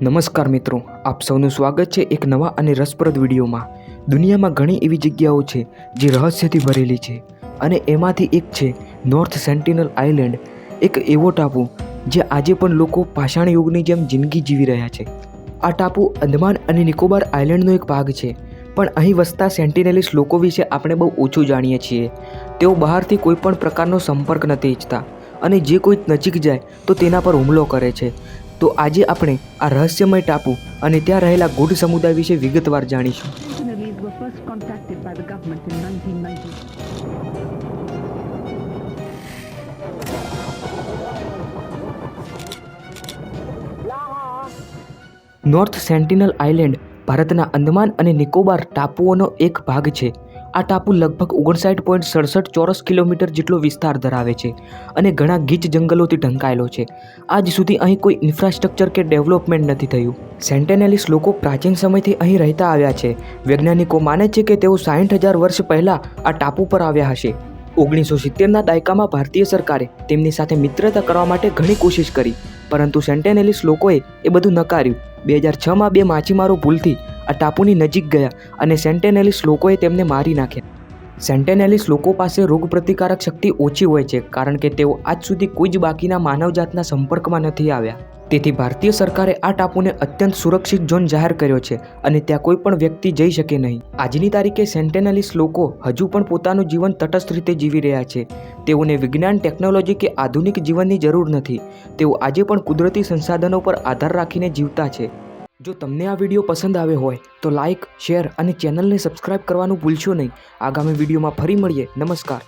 નમસ્કાર મિત્રો, આપ સૌનું સ્વાગત છે એક નવા અને રસપ્રદ વિડીયોમાં। દુનિયામાં ઘણી એવી જગ્યાઓ છે જે રહસ્યથી ભરેલી છે અને એમાંથી એક છે નોર્થ સેન્ટિનલ આઇલેન્ડ, એક એવો ટાપુ જે આજે પણ લોકો પાષાણ યુગની જેમ જિંદગી જીવી રહ્યા છે। આ ટાપુ અંદમાન અને નિકોબાર આઇલેન્ડનો એક ભાગ છે, પણ અહીં વસતા સેન્ટિનેલીસ લોકો વિશે આપણે બહુ ઓછું જાણીએ છીએ। તેઓ બહારથી કોઈ પણ પ્રકારનો સંપર્ક નથી ઈચ્છતા અને જે કોઈ નજીક જાય તો તેના પર હુમલો કરે છે। તો આજે આપણે આ રહસ્યમય ટાપુ અને ત્યાં રહેલા ગૂઢ સમુદાય વિશે વિગતવાર જાણીશું। Sentinelese were first contacted by the government in 1990. North Sentinel Island ભારતના અંદમાન અને નિકોબાર ટાપુઓનો એક ભાગ છે। આ ટાપુ લગભગ 59.67 ચોરસ કિલોમીટર જેટલો વિસ્તાર ધરાવે છે અને ઘણા ગીચ જંગલોથી ઢંકાયેલો છે। આજ સુધી અહીં કોઈ ઇન્ફ્રાસ્ટ્રક્ચર કે ડેવલપમેન્ટ નથી થયું। સેન્ટિનેલીસ લોકો પ્રાચીન સમયથી અહીં રહેતા આવ્યા છે। વૈજ્ઞાનિકો માને છે કે તેઓ 60,000 વર્ષ પહેલાં આ ટાપુ પર આવ્યા હશે। 1970ના દાયકામાં ભારતીય સરકારે તેમની સાથે મિત્રતા કરવા માટે ઘણી કોશિશ કરી, પરંતુ સેન્ટિનેલીસ લોકોએ એ બધું નકાર્યું। 2006માં બે માછીમારો ભૂલથી આ ટાપુની નજીક ગયા અને સેન્ટિનેલીસ લોકોએ તેમને મારી નાખ્યા। સેન્ટિનેલીસ લોકો પાસે રોગપ્રતિકારક શક્તિ ઓછી હોય છે કારણ કે તેઓ આજ સુધી કોઈ જ બાકીના માનવજાતના સંપર્કમાં નથી આવ્યા। તેથી ભારતીય સરકારે આ ટાપુને અત્યંત સુરક્ષિત ઝોન જાહેર કર્યો છે અને ત્યાં કોઈ પણ વ્યક્તિ જઈ શકે નહીં। આજની તારીખે સેન્ટિનેલીસ લોકો હજુ પણ પોતાનું જીવન તટસ્થ રીતે જીવી રહ્યા છે। તેઓને વિજ્ઞાન, ટેકનોલોજી કે આધુનિક જીવનની જરૂર નથી। તેઓ આજે પણ કુદરતી સંસાધનો પર આધાર રાખીને જીવતા છે। જો તમને આ વિડીયો પસંદ આવ્યો હોય તો લાઇક, શેર અને ચેનલને સબસ્ક્રાઇબ કરવાનું ભૂલશો નહીં। આગામી વિડીયોમાં ફરી મળીએ। નમસ્કાર।